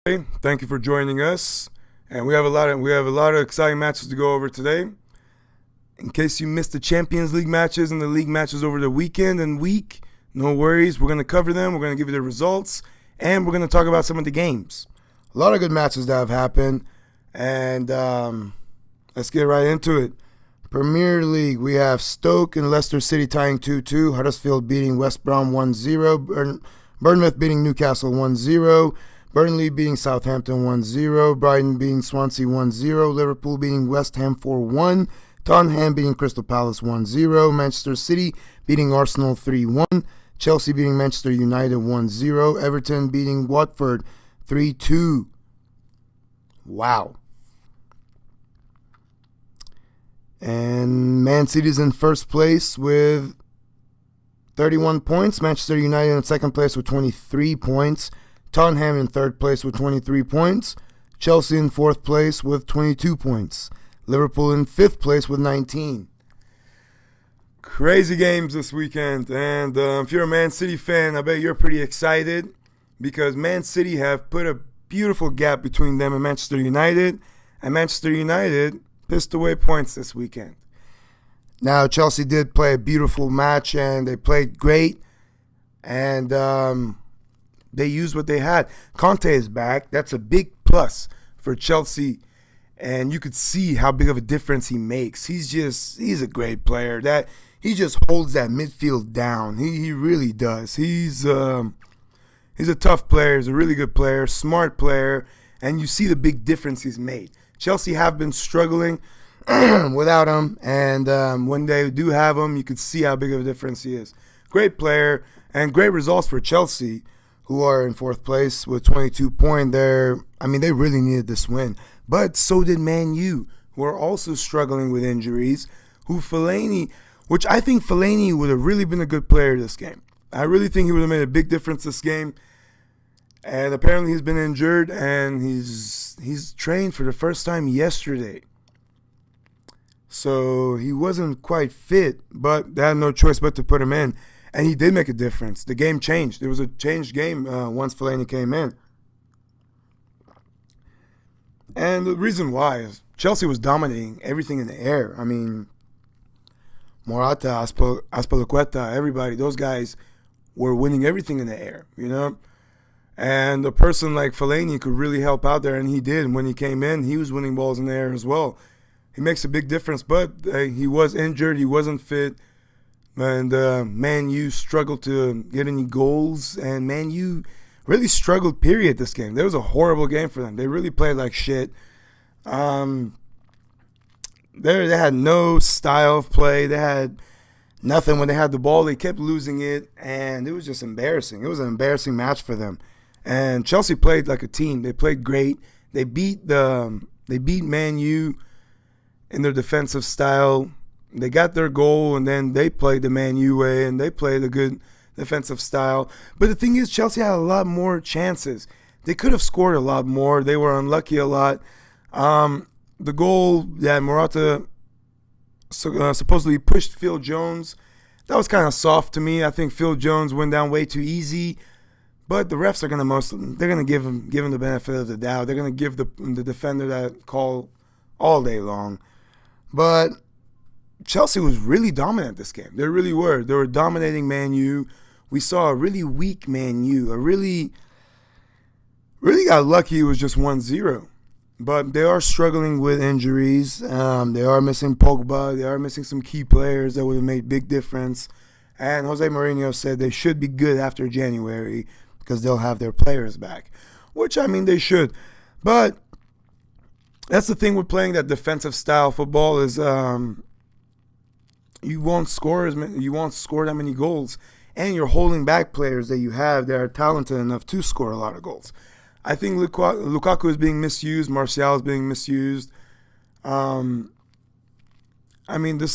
Hey, thank you for joining us, and we have a lot of exciting matches to go over today. In case you missed the Champions League matches and the league matches over the weekend and week, no worries. We're going to cover them. We're going to give you the results, and we're going to talk about some of the games. A lot of good matches that have happened, and let's get right into it. Premier League, we have Stoke and Leicester City tying 2-2, Huddersfield beating West Brom 1-0, Bournemouth beating Newcastle 1-0, Burnley beating Southampton 1-0, Brighton beating Swansea 1-0, Liverpool beating West Ham 4-1, Tottenham beating Crystal Palace 1-0, Manchester City beating Arsenal 3-1, Chelsea beating Manchester United 1-0, Everton beating Watford 3-2. Wow. And Man City's in first place with 31 points. Manchester United in second place with 23 points. Tottenham in third place with 23 points. Chelsea in fourth place with 22 points. Liverpool in fifth place with 19. Crazy games this weekend. And if you're a Man City fan, I bet you're pretty excited because Man City have put a beautiful gap between them and Manchester United. And Manchester United pissed away points this weekend. Now, Chelsea did play a beautiful match, and they played great, and they used what they had. Conte is back. That's a big plus for Chelsea, and you could see how big of a difference he makes. He's a great player. That he just holds that midfield down. He really does. He's a tough player. He's a really good player, smart player, and you see the big difference he's made. Chelsea have been struggling without him, and when they do have him, you could see how big of a difference he is. Great player, and great results for Chelsea, who are in fourth place with 22 points. They really needed this win. But so did Man U, who are also struggling with injuries, which I think Fellaini would have really been a good player this game. I really think he would have made a big difference this game. And apparently he's been injured, and he's trained for the first time yesterday. So he wasn't quite fit, but they had no choice but to put him in. And he did make a difference. The game changed. It was a changed game once Fellaini came in. And the reason why is Chelsea was dominating everything in the air. I mean, Morata, Azpilicueta, everybody, those guys were winning everything in the air, you know? And a person like Fellaini could really help out there, and he did. When he came in, he was winning balls in the air as well. He makes a big difference, but he was injured. He wasn't fit. And Man U struggled to get any goals, and Man U really struggled, period, this game. There was a horrible game for them. They really played like shit. They had no style of play. They had nothing when they had the ball. They kept losing it, and it was just embarrassing. It was an embarrassing match for them. And Chelsea played like a team. They played great. They beat Man U in their defensive style. They got their goal, and then they played the Man U way, and they played a good defensive style. But the thing is, Chelsea had a lot more chances. They could have scored a lot more. They were unlucky a lot. The goal that Morata supposedly pushed Phil Jones, that was kind of soft to me. I think Phil Jones went down way too easy. But the refs are gonna give him the benefit of the doubt. They're gonna give the defender that call all day long. But Chelsea was really dominant this game. They really were. They were dominating Man U. We saw a really weak Man U. Really got lucky it was just 1-0. But they are struggling with injuries. They are missing Pogba. They are missing some key players that would have made big difference. And Jose Mourinho said they should be good after January because they'll have their players back. Which, I mean, they should. But that's the thing with playing that defensive style football is you won't score that many goals, and you're holding back players that you have that are talented enough to score a lot of goals. I think Lukaku is being misused. Martial is being misused. This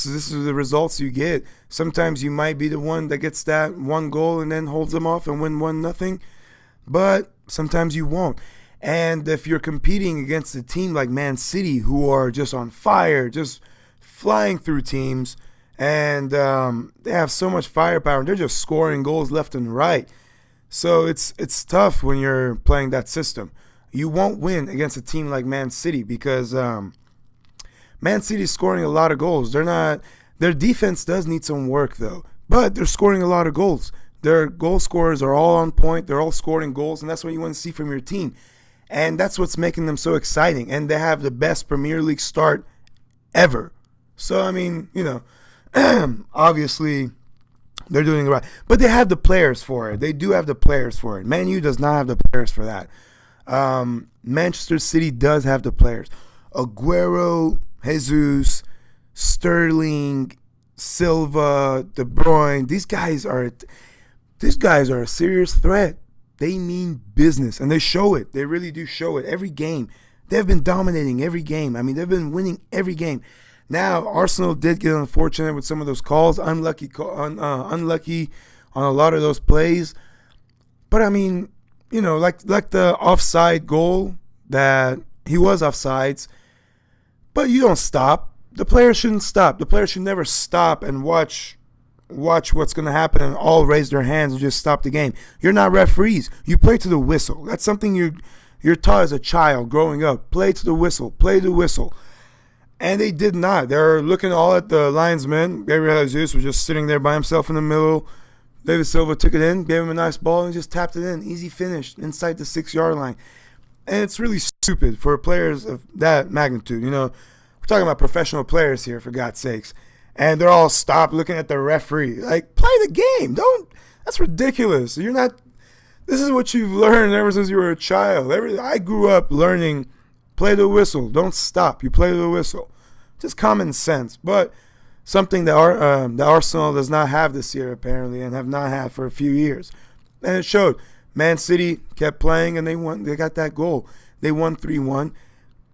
is the results you get. Sometimes you might be the one that gets that one goal and then holds them off and win 1-0, but sometimes you won't. And if you're competing against a team like Man City, who are just on fire, just flying through teams, and they have so much firepower, and they're just scoring goals left and right. So it's tough when you're playing that system. You won't win against a team like Man City because Man City's scoring a lot of goals. Their defense does need some work though, but they're scoring a lot of goals. Their goal scorers are all on point. They're all scoring goals, and that's what you want to see from your team. And that's what's making them so exciting. And they have the best Premier League start ever. So, I mean, obviously they're doing it right. But they have the players for it. They do have the players for it. Man U does not have the players for that. Manchester City does have the players. Aguero, Jesus, Sterling, Silva, De Bruyne. These guys are a serious threat. They mean business, and they show it. They really do show it every game. They've been dominating every game. I mean, they've been winning every game. Now, Arsenal did get unfortunate with some of those calls, unlucky on a lot of those plays. But I mean, like the offside goal that he was offsides. But you don't stop. The players shouldn't stop. The players should never stop and watch what's going to happen and all raise their hands and just stop the game. You're not referees. You play to the whistle. That's something you're taught as a child growing up. Play to the whistle. Play the whistle. And they did not. They're looking all at the linesman. Gabriel Jesus was just sitting there by himself in the middle. David Silva took it in, gave him a nice ball, and just tapped it in. Easy finish inside the 6-yard line. And it's really stupid for players of that magnitude. We're talking about professional players here, for God's sakes. And they're all stopped looking at the referee. Like, play the game. That's ridiculous. This is what you've learned ever since you were a child. I grew up learning, play the whistle. Don't stop. You play the whistle. Just common sense. But something that the Arsenal does not have this year, apparently, and have not had for a few years. And it showed. Man City kept playing, and they won. They got that goal. They won 3-1.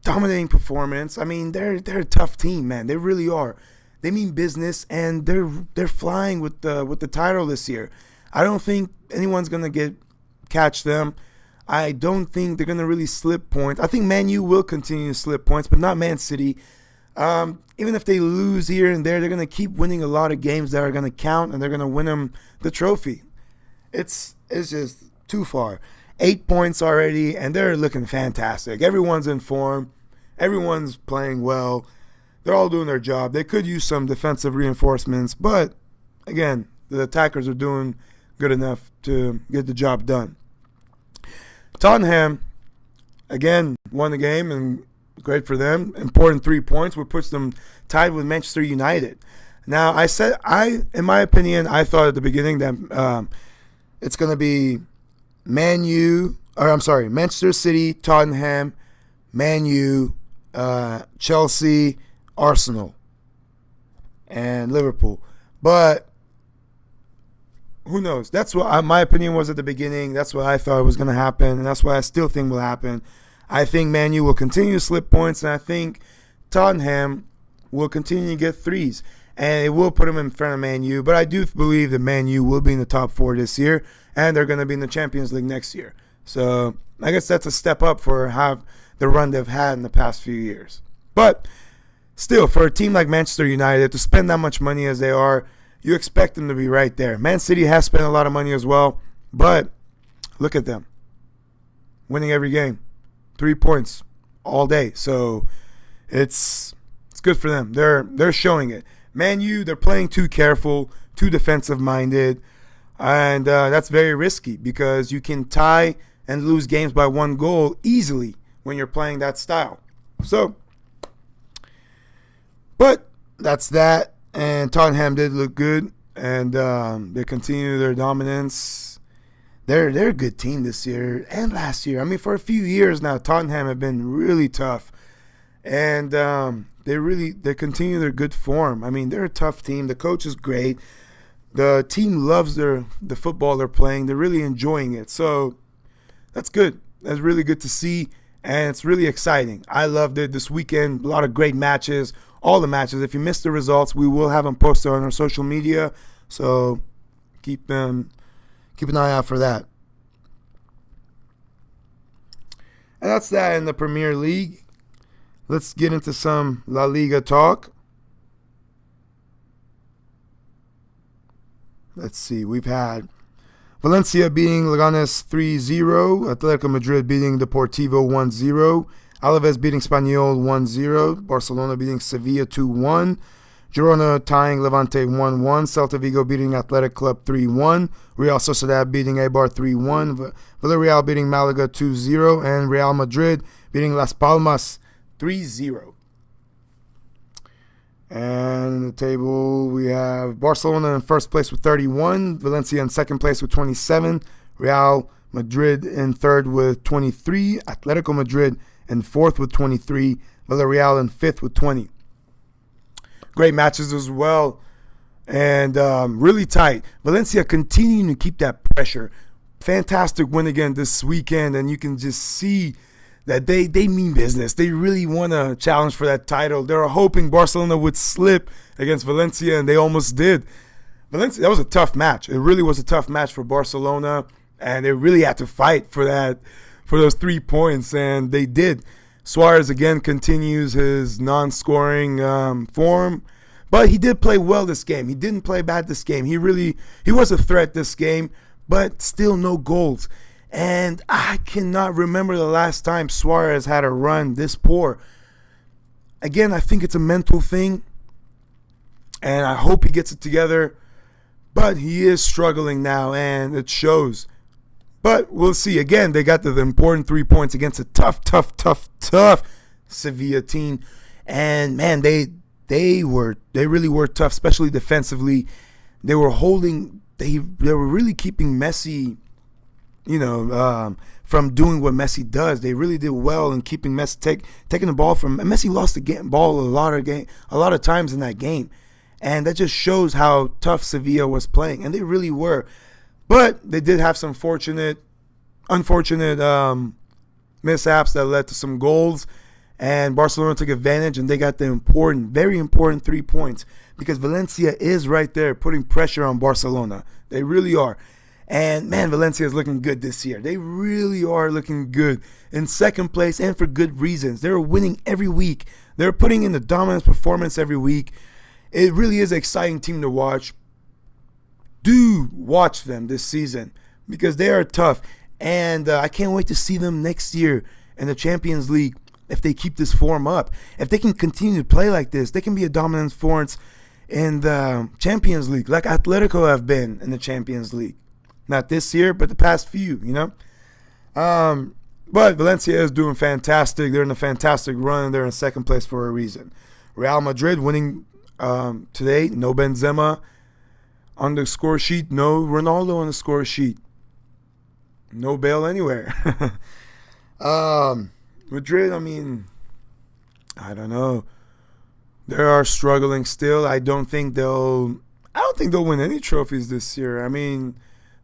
Dominating performance. I mean, they're a tough team, man. They really are. They mean business, and they're flying with the title this year. I don't think anyone's gonna catch them. I don't think they're gonna really slip points. I think Man U will continue to slip points, but not Man City. Even if they lose here and there, they're gonna keep winning a lot of games that are gonna count, and they're gonna win them the trophy. It's just too far. 8 points already, and they're looking fantastic. Everyone's in form. Everyone's playing well. They're all doing their job. They could use some defensive reinforcements, but again, the attackers are doing good enough to get the job done. Tottenham, again, won the game, and great for them. Important 3 points, which puts them tied with Manchester United. Now, in my opinion, I thought at the beginning that it's going to be Manchester City, Tottenham, Man U, Chelsea, Arsenal, and Liverpool. But who knows? That's what my opinion was at the beginning. That's what I thought was going to happen, and that's what I still think will happen. I think Man U will continue to slip points, and I think Tottenham will continue to get threes. And it will put them in front of Man U. But I do believe that Man U will be in the top 4 this year, and they're going to be in the Champions League next year. So I guess that's a step up for how the run they've had in the past few years. But still, for a team like Manchester United, to spend that much money as they are, you expect them to be right there. Man City has spent a lot of money as well, but look at them. Winning every game. 3 points all day. So it's good for them. They're showing it. Man U, they're playing too careful, too defensive-minded, and that's very risky because you can tie and lose games by 1 goal easily when you're playing that style. So, but that's that, and Tottenham did look good, and they continue their dominance. They're a good team this year and last year. I mean, for a few years now, Tottenham have been really tough, and they continue their good form. I mean, they're a tough team. The coach is great. The team loves the football they're playing. They're really enjoying it. So that's good. That's really good to see, and it's really exciting. I loved it this weekend. A lot of great matches. All the matches. If you missed the results, we will have them posted on our social media. So keep an eye out for that. And that's that in the Premier League. Let's get into some La Liga talk. Let's see. We've had Valencia beating Leganes 3-0. Atletico Madrid beating Deportivo 1-0. Alaves beating Espanyol 1-0. Barcelona beating Sevilla 2-1. Girona tying Levante 1-1. Celta Vigo beating Athletic Club 3-1. Real Sociedad beating Eibar 3-1. Villarreal beating Malaga 2-0. And Real Madrid beating Las Palmas 3-0. And in the table, we have Barcelona in first place with 31. Valencia in second place with 27. Real Madrid in third with 23. Atletico Madrid in fourth with 23. Villarreal in fifth with 20. Great matches as well. And really tight. Valencia continuing to keep that pressure. Fantastic win again this weekend. And you can just see that they mean business. They really want to challenge for that title. They were hoping Barcelona would slip against Valencia, and they almost did. Valencia, that was a tough match. It really was a tough match for Barcelona, and they really had to fight for those 3 points, and they did. Suarez again continues his non-scoring form, but he did play well this game. He didn't play bad this game. He was a threat this game, but still no goals. And I cannot remember the last time Suarez had a run this poor. Again, I think it's a mental thing, and I hope he gets it together. But he is struggling now, and it shows. But we'll see. Again, they got the important 3 points against a tough Sevilla team. And, man, they really were tough, especially defensively. They were really keeping Messi, from doing what Messi does. They really did well in keeping Messi taking the ball from. And Messi lost the ball a lot of times in that game, and that just shows how tough Sevilla was playing, and they really were. But they did have some unfortunate mishaps that led to some goals, and Barcelona took advantage, and they got the very important 3 points, because Valencia is right there putting pressure on Barcelona. They really are. And, man, Valencia is looking good this year. They really are looking good. In second place, and for good reasons. They're winning every week. They're putting in the dominant performance every week. It really is an exciting team to watch. Do watch them this season, because they are tough. And I can't wait to see them next year in the Champions League if they keep this form up. If they can continue to play like this, they can be a dominant force in the Champions League, like Atletico have been in the Champions League. Not this year, but the past few, But Valencia is doing fantastic. They're in a fantastic run. They're in second place for a reason. Real Madrid winning today. No Benzema on the score sheet. No Ronaldo on the score sheet. No Bale anywhere. Madrid, I don't know. They are struggling still. I don't think they'll win any trophies this year.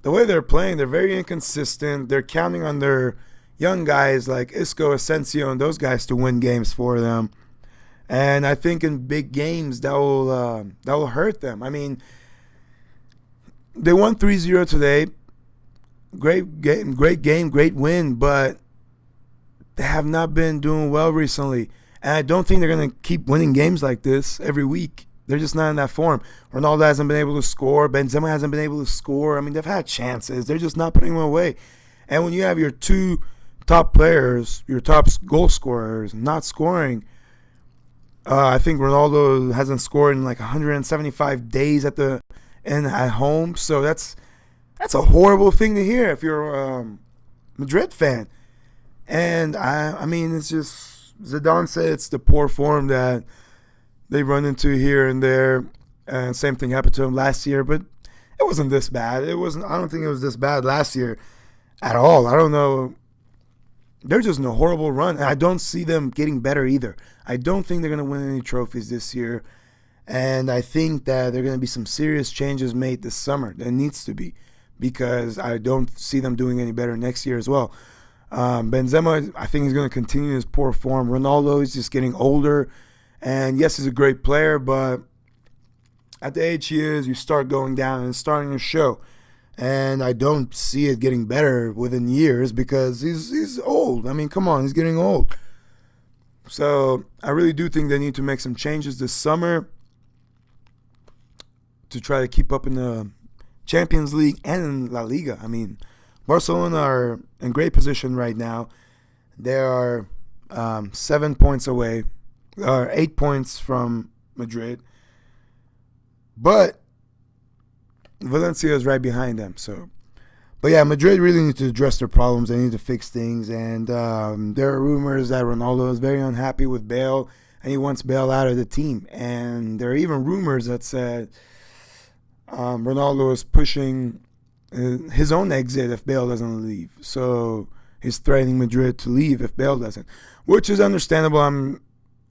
The way they're playing, they're very inconsistent. They're counting on their young guys like Isco, Asensio, and those guys to win games for them. And I think in big games that will hurt them. They won 3-0 today. Great game, great win, but they have not been doing well recently. And I don't think they're going to keep winning games like this every week. They're just not in that form. Ronaldo hasn't been able to score. Benzema hasn't been able to score. They've had chances. They're just not putting them away. And when you have your 2 top players, your top goal scorers, not scoring, I think Ronaldo hasn't scored in like 175 days at home. So that's a horrible thing to hear if you're a Madrid fan. And it's just, Zidane said it's the poor form that they run into here and there, and same thing happened to him last year, but it wasn't this bad. I don't think it was this bad last year at all. I don't know. They're just in a horrible run, and I don't see them getting better either. I don't think they're going to win any trophies this year, and I think that there are going to be some serious changes made this summer. There needs to be, because I don't see them doing any better next year as well. Benzema, I think he's going to continue his poor form. Ronaldo is just getting older. And yes, he's a great player, but at the age he is, you start going down and it's starting to show. And I don't see it getting better within years because he's old. Come on, he's getting old. So I really do think they need to make some changes this summer to try to keep up in the Champions League and in La Liga. I mean, Barcelona are in great position right now. They are 7 points away, or 8 points from Madrid. But Valencia is right behind them. But yeah, Madrid really need to address their problems. They need to fix things. And there are rumors that Ronaldo is very unhappy with Bale, and he wants Bale out of the team. And there are even rumors that said Ronaldo is pushing his own exit if Bale doesn't leave. So he's threatening Madrid to leave if Bale doesn't, which is understandable.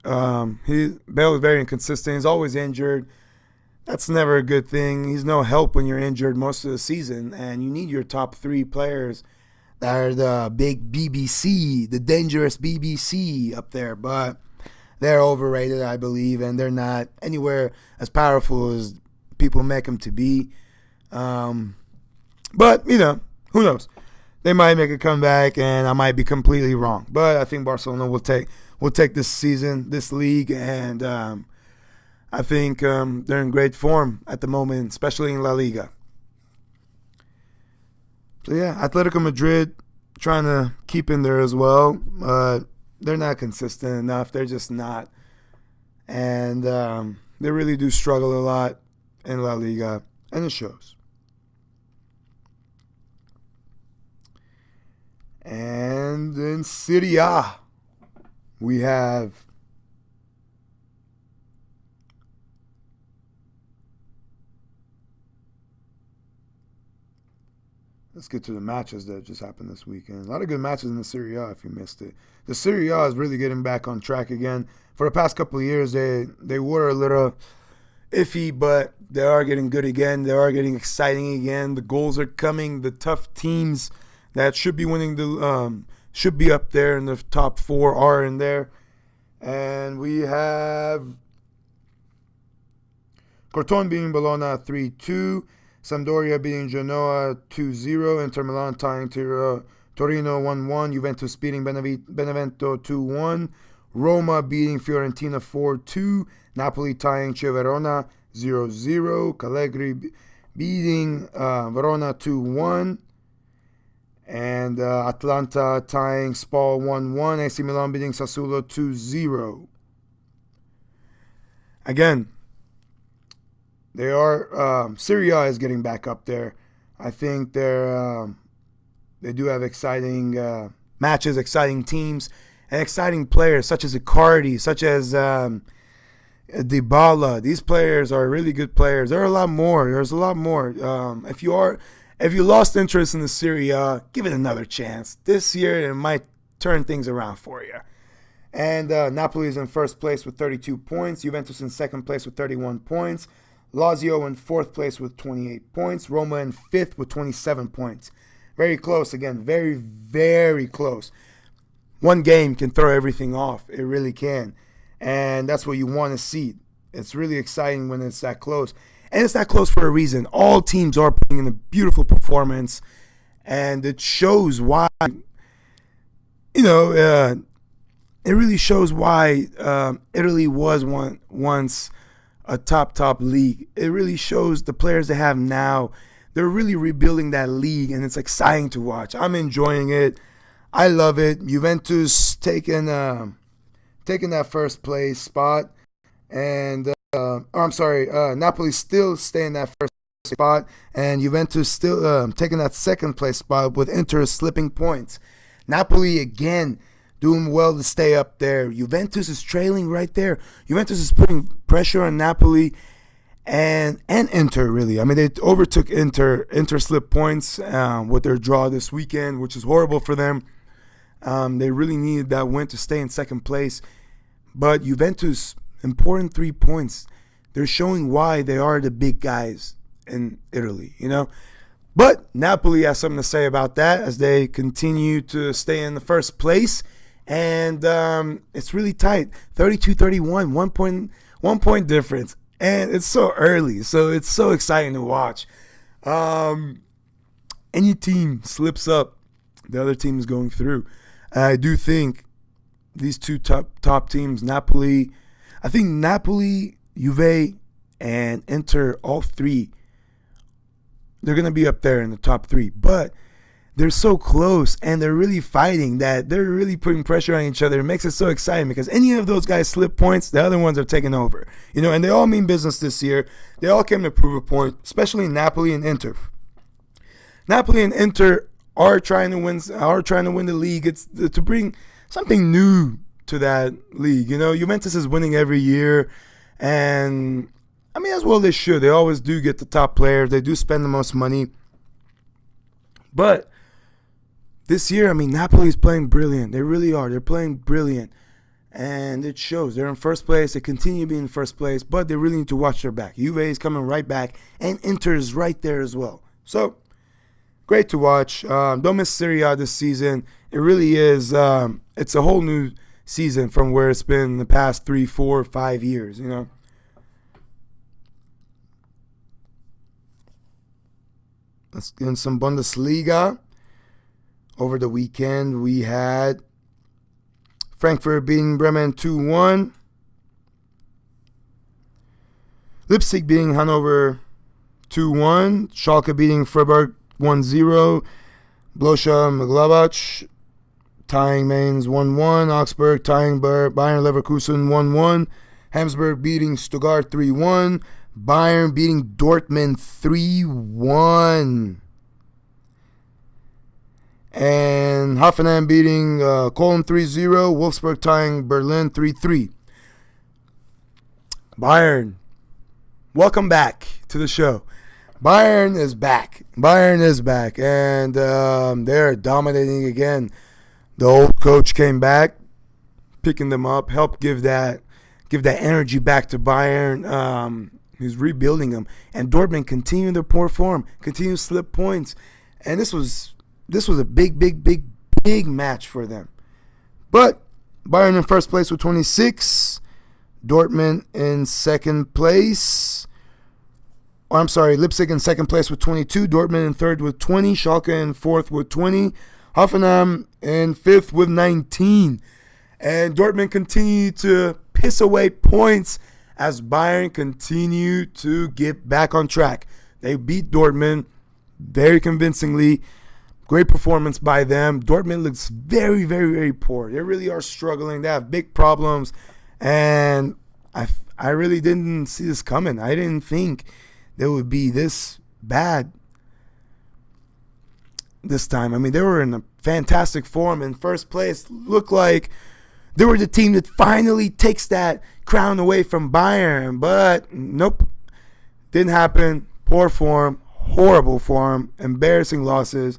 Bale is very inconsistent. He's always injured. That's never a good thing. He's no help when you're injured most of the season, and you need your top 3 players that are the big BBC, the dangerous BBC up there. But they're overrated, I believe, and they're not anywhere as powerful as people make them to be. But, who knows? They might make a comeback, and I might be completely wrong. But I think Barcelona will take this season, this league, and I think they're in great form at the moment, especially in La Liga. So yeah, Atletico Madrid trying to keep in there as well. They're not consistent enough. They're just not. And they really do struggle a lot in La Liga, and it shows. And in Serie A, we have let's get to the matches that just happened this weekend. A lot of good matches in the Serie A if you missed it. The Serie A is really getting back on track again. For the past couple of years, they were a little iffy, but they are getting good again. They are getting exciting again. The goals are coming. The tough teams that should be winning should be up there in the top 4 are in there. And we have Crotone beating Bologna 3-2. Sampdoria beating Genoa 2-0. Inter Milan tying Torino 1-1. Juventus beating Benevento 2-1. Roma beating Fiorentina 4-2. Napoli tying Verona 0-0. Cagliari beating Verona 2-1. And Atalanta tying Spal 1-1. AC Milan beating Sassuolo 2-0. Again, they are Serie A is getting back up there. I think they do have exciting matches, exciting teams, and exciting players such as Icardi, such as Dybala. These players are really good players. There are a lot more. There's a lot more. If you lost interest in the Serie A, give it another chance. This year it might turn things around for you. And Napoli is in first place with 32 points. Juventus in second place with 31 points. Lazio in fourth place with 28 points. Roma in fifth with 27 points. Very close again. Very, very close. One game can throw everything off. It really can. And that's what you want to see. It's really exciting when it's that close. And it's that close for a reason. All teams are putting in a beautiful performance. And it shows why, it really shows why Italy was once a top league. It really shows the players they have now. They're really rebuilding that league, and it's exciting to watch. I'm enjoying it. I love it. Juventus taking that first place spot, and Napoli still staying that first spot, and Juventus still taking that second place spot with Inter slipping points. Napoli again doing well to stay up there. Juventus is trailing right there. Juventus is putting pressure on Napoli and Inter, really. I mean, they overtook Inter. Inter slipped points with their draw this weekend, which is horrible for them. They really needed that win to stay in second place. But Juventus, important 3 points. They're showing why they are the big guys in Italy, But Napoli has something to say about that as they continue to stay in the first place. And it's really tight, 32-31, 1 point difference. And it's so early, so it's so exciting to watch. Any team slips up, the other team is going through. I do think these two top teams, Napoli, Juve, and Inter, all three they're going to be up there in the top 3. But they're so close and they're really fighting that they're really putting pressure on each other. It makes it so exciting because any of those guys slip points, the other ones are taking over. And they all mean business this year. They all came to prove a point, especially Napoli and Inter. Napoli and Inter are trying to win the league. It's to bring something new to that league. Juventus is winning every year, and as well they should. They always do get the top players. They do spend the most money. But this year, Napoli is playing brilliant. They really are. They're playing brilliant. And it shows. They're in first place. They continue being in first place, but they really need to watch their back. Juve is coming right back, and Inter is right there as well. So, great to watch. Don't miss Serie A this season. It really is. It's a whole new season from where it's been the past 3, 4, 5 years, Let's get in some Bundesliga. Over the weekend, we had Frankfurt beating Bremen 2-1. Leipzig beating Hanover 2-1. Schalke beating Freiburg 1-0. Borussia Mönchengladbach tying Mainz 1-1. Augsburg tying Bayern Leverkusen 1-1. Hamburg beating Stuttgart 3-1. Bayern beating Dortmund 3-1. And Hoffenheim beating Cologne 3-0. Wolfsburg tying Berlin 3-3. Bayern, welcome back to the show. Bayern is back. And they're dominating again. The old coach came back, picking them up, helped give that energy back to Bayern. He's rebuilding them. And Dortmund continued their poor form, continued to slip points. And this was a big match for them. But Bayern in first place with 26. Dortmund in second place. Leipzig in second place with 22. Dortmund in third with 20. Schalke in fourth with 20. Hoffenheim in fifth with 19. And Dortmund continued to piss away points as Bayern continued to get back on track. They beat Dortmund very convincingly. Great performance by them. Dortmund looks very, very, very poor. They really are struggling. They have big problems. And I really didn't see this coming. I didn't think they would be this bad this time. They were in a fantastic form in first place. Looked like they were the team that finally takes that crown away from Bayern. But nope. Didn't happen. Poor form. Horrible form. Embarrassing losses.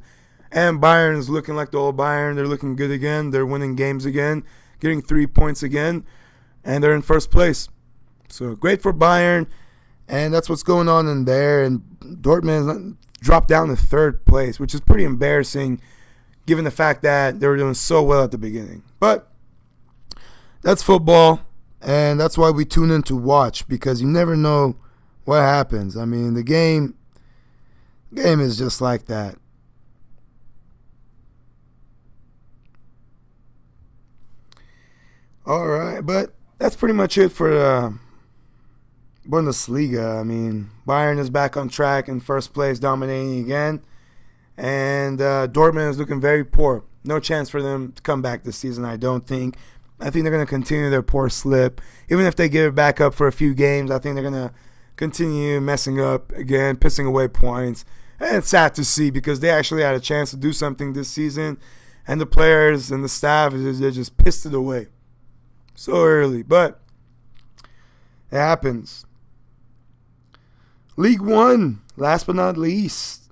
And Bayern is looking like the old Bayern. They're looking good again. They're winning games again. Getting 3 points again. And they're in first place. So great for Bayern. And that's what's going on in there. And Dortmund dropped down to third place, which is pretty embarrassing given the fact that they were doing so well at the beginning. But that's football. And that's why we tune in to watch, because you never know what happens. The game is just like that. All right, but that's pretty much it for Bundesliga. Bayern is back on track in first place, dominating again. And Dortmund is looking very poor. No chance for them to come back this season, I don't think. I think they're going to continue their poor slip. Even if they give it back up for a few games, I think they're going to continue messing up again, pissing away points. And it's sad to see because they actually had a chance to do something this season. And the players and the staff, they just pissed it away so early. But it happens. League One, last but not least.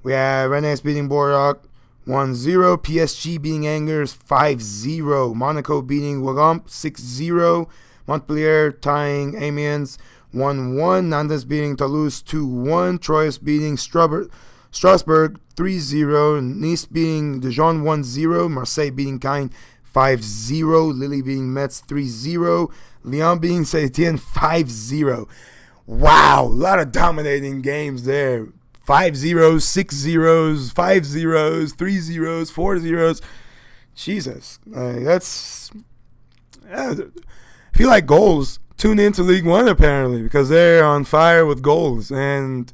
We have Rennes beating Bordeaux 1-0. PSG beating Angers 5-0. Monaco beating Guingamp 6-0. Montpellier tying Amiens 1-1. Nantes beating Toulouse 2-1. Troyes beating Strasbourg 3-0. Nice beating Dijon 1-0. Marseille beating Caen 5-0. Lille beating Metz 3-0. Lyon beating Saint-Etienne 5-0. Wow, a lot of dominating games there. 5-0s, 6-0s, 5-0s, 3-0s, 4-0s. Jesus. If you like goals, tune into League One apparently, because they're on fire with goals. And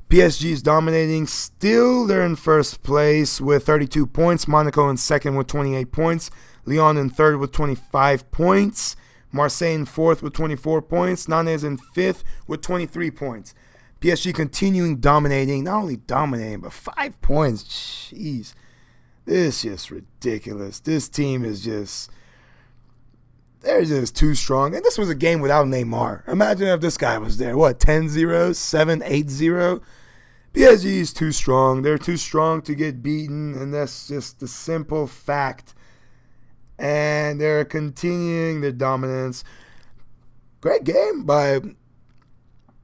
PSG is dominating. Still, they're in first place with 32 points. Monaco in second with 28 points. Lyon in third with 25 points. Marseille in fourth with 24 points. Nantes in fifth with 23 points. PSG continuing dominating. Not only dominating, but 5 points. Jeez. This is just ridiculous. This team is just... They're just too strong. And this was a game without Neymar. Imagine if this guy was there. What, 10-0, 7-8-0? PSG is too strong. They're too strong to get beaten, and that's just the simple fact. And they're continuing their dominance. Great game by,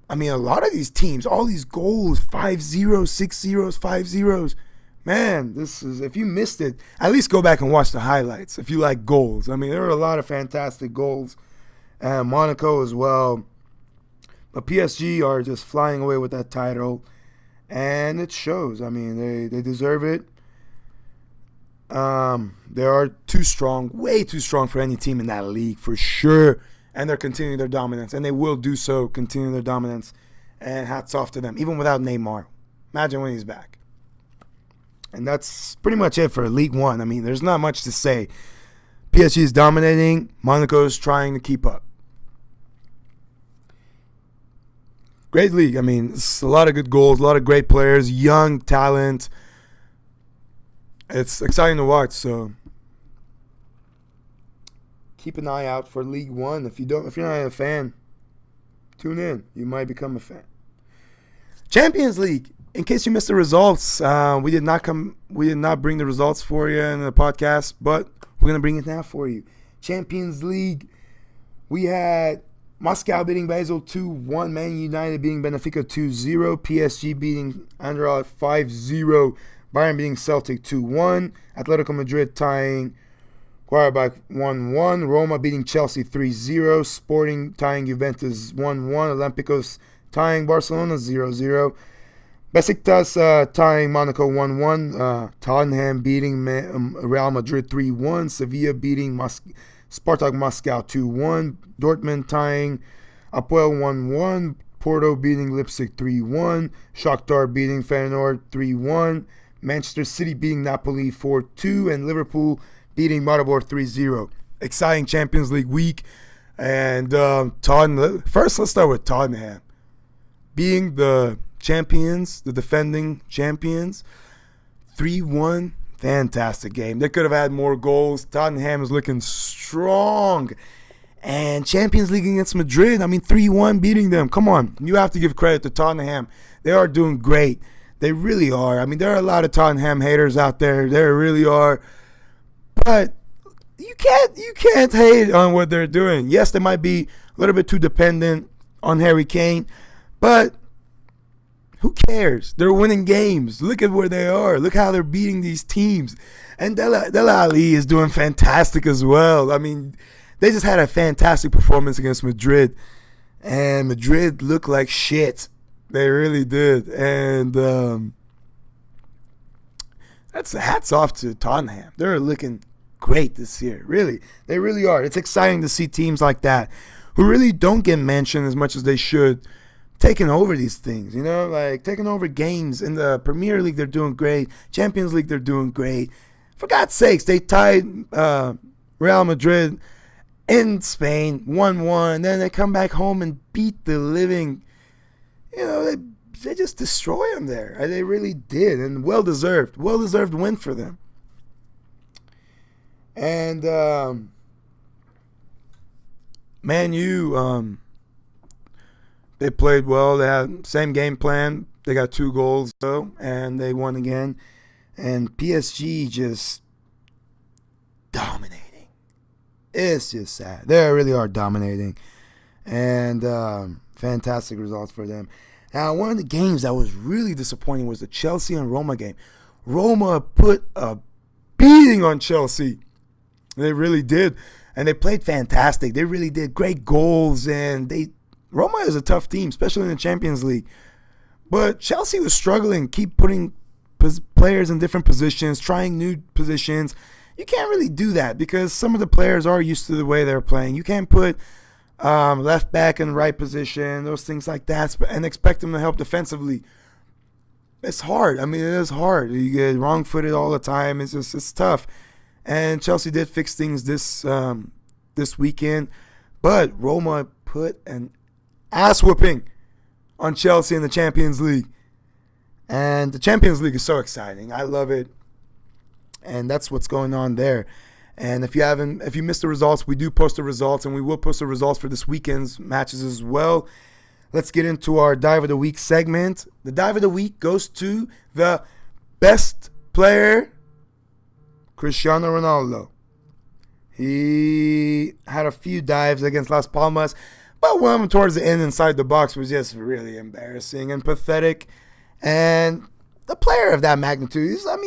a lot of these teams, all these goals, 5-0, 6-0, 5-0. Man, this is, if you missed it, at least go back and watch the highlights if you like goals. There are a lot of fantastic goals. And Monaco as well. But PSG are just flying away with that title. And it shows. They deserve it. They are too strong, way too strong for any team in that league, for sure. And they're continuing their dominance. And they will do so, continue their dominance. And hats off to them, even without Neymar. Imagine when he's back. And that's pretty much it for League One. There's not much to say. PSG is dominating. Monaco is trying to keep up. Great league. It's a lot of good goals, a lot of great players, young talent. It's exciting to watch. So keep an eye out for League One. If you're not a fan, tune in. You might become a fan. Champions League. In case you missed the results, we did not bring the results for you in the podcast, but we're gonna bring it now for you. Champions League, we had Moscow beating Basel 2-1, Man United beating Benfica 2-0, PSG beating Anderlecht 5-0, Bayern beating Celtic 2-1, Atletico Madrid tying Qarabağ 1-1, Roma beating Chelsea 3-0, Sporting tying Juventus 1-1, Olympiacos tying Barcelona 0-0. Besiktas tying Monaco 1-1. Tottenham beating Real Madrid 3-1. Sevilla beating Spartak Moscow 2-1. Dortmund tying Apoel 1-1. Porto beating Leipzig 3-1. Shakhtar beating Feyenoord 3-1. Manchester City beating Napoli 4-2. And Liverpool beating Maribor 3-0. Exciting Champions League week. And Tottenham. First, let's start with Tottenham being the champions, the defending champions. 3-1, fantastic game. They could have had more goals. Tottenham is looking strong. And Champions League against Madrid, 3-1 beating them. Come on, you have to give credit to Tottenham. They are doing great. They really are. There are a lot of Tottenham haters out there. There really are. But you can't hate on what they're doing. Yes, they might be a little bit too dependent on Harry Kane, but who cares? They're winning games. Look at where they are. Look how they're beating these teams. And Dele Alli is doing fantastic as well. They just had a fantastic performance against Madrid. And Madrid looked like shit. They really did. And that's hats off to Tottenham. They're looking great this year. Really. They really are. It's exciting to see teams like that who really don't get mentioned as much as they should, taking over these things, taking over games. In the Premier League, they're doing great. Champions League, they're doing great. For God's sakes, they tied Real Madrid in Spain 1-1. Then they come back home and beat the living, they just destroy them there. They really did, and well-deserved win for them. And Man U, they played well. They had same game plan. They got 2 goals though, and they won again. And PSG just dominating. It's just sad. They really are dominating. And fantastic results for them. Now, one of the games that was really disappointing was the Chelsea and Roma game. Roma put a beating on Chelsea. They really did. And they played fantastic. They really did. Great goals. And Roma is a tough team, especially in the Champions League. But Chelsea was struggling, keep putting players in different positions, trying new positions. You can't really do that because some of the players are used to the way they're playing. You can't put left back in right position, those things like that, and expect them to help defensively. it's hard. I mean, it is hard. You get wrong-footed all the time. It's tough. And Chelsea did fix things this weekend, but Roma put an ass whooping on Chelsea in the Champions League. And the Champions League is so exciting. I love it. And that's what's going on there. And if you missed the results, we do post the results, and we will post the results for this weekend's matches as well. Let's get into our Dive of the Week segment. The Dive of the Week goes to the best player, Cristiano Ronaldo. He had a few dives against Las Palmas, but one of them towards the end inside the box was just really embarrassing and pathetic. And the player of that magnitude, he's look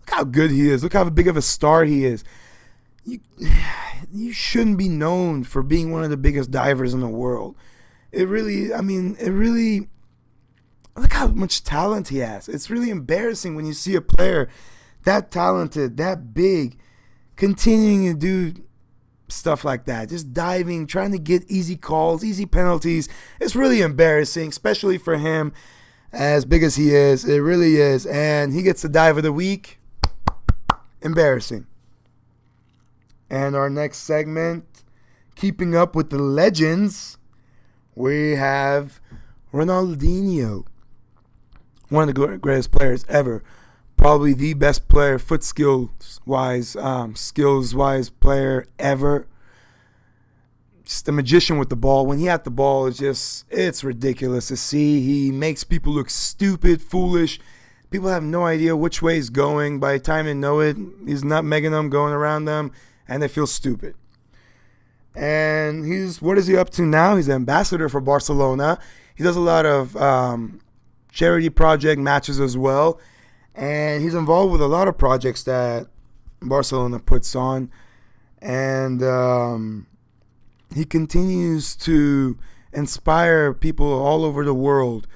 how good he is. Look how big of a star he is. You shouldn't be known for being one of the biggest divers in the world. It really, look how much talent he has. It's really embarrassing when you see a player that talented, that big, continuing to do stuff like that. Just diving, trying to get easy calls, easy penalties. It's really embarrassing, especially for him, as big as he is. It really is. And he gets the Dive of the Week. Embarrassing. And our next segment, keeping up with the legends, we have Ronaldinho, one of the greatest players ever, probably the best player, foot skills-wise player ever. Just a magician with the ball. When he had the ball, it's ridiculous to see. He makes people look stupid, foolish. People have no idea which way he's going. By the time they know it, he's not megging them, going around them, and they feel stupid. And what is he up to now? He's an ambassador for Barcelona. He does a lot of charity project matches as well. And he's involved with a lot of projects that Barcelona puts on. And he continues to inspire people all over the world.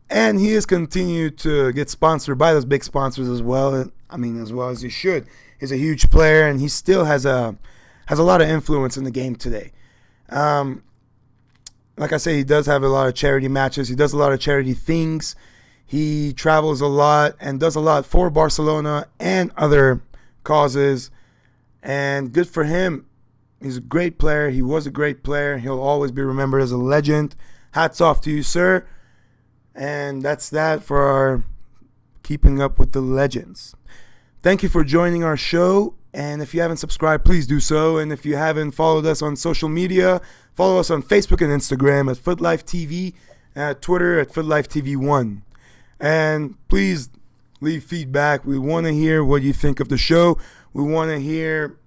And he has continued to get sponsored by those big sponsors as well. As well as he should. He's a huge player, and he still has a lot of influence in the game today. Like I say, he does have a lot of charity matches. He does a lot of charity things. He travels a lot and does a lot for Barcelona and other causes. And good for him. He's a great player. He was a great player. He'll always be remembered as a legend. Hats off to you, sir. And that's that for our Keeping Up with the Legends. Thank you for joining our show. And if you haven't subscribed, please do so. And if you haven't followed us on social media, follow us on Facebook and Instagram at FUTLIFE TV, at Twitter at FUTLIFE TV1. And please leave feedback. We want to hear what you think of the show. We want to hear,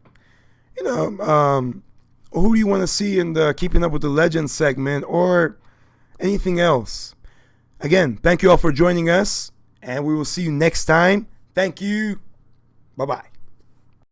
who you want to see in the Keeping Up with the Legends segment or anything else. Again, thank you all for joining us, and we will see you next time. Thank you. Bye-bye.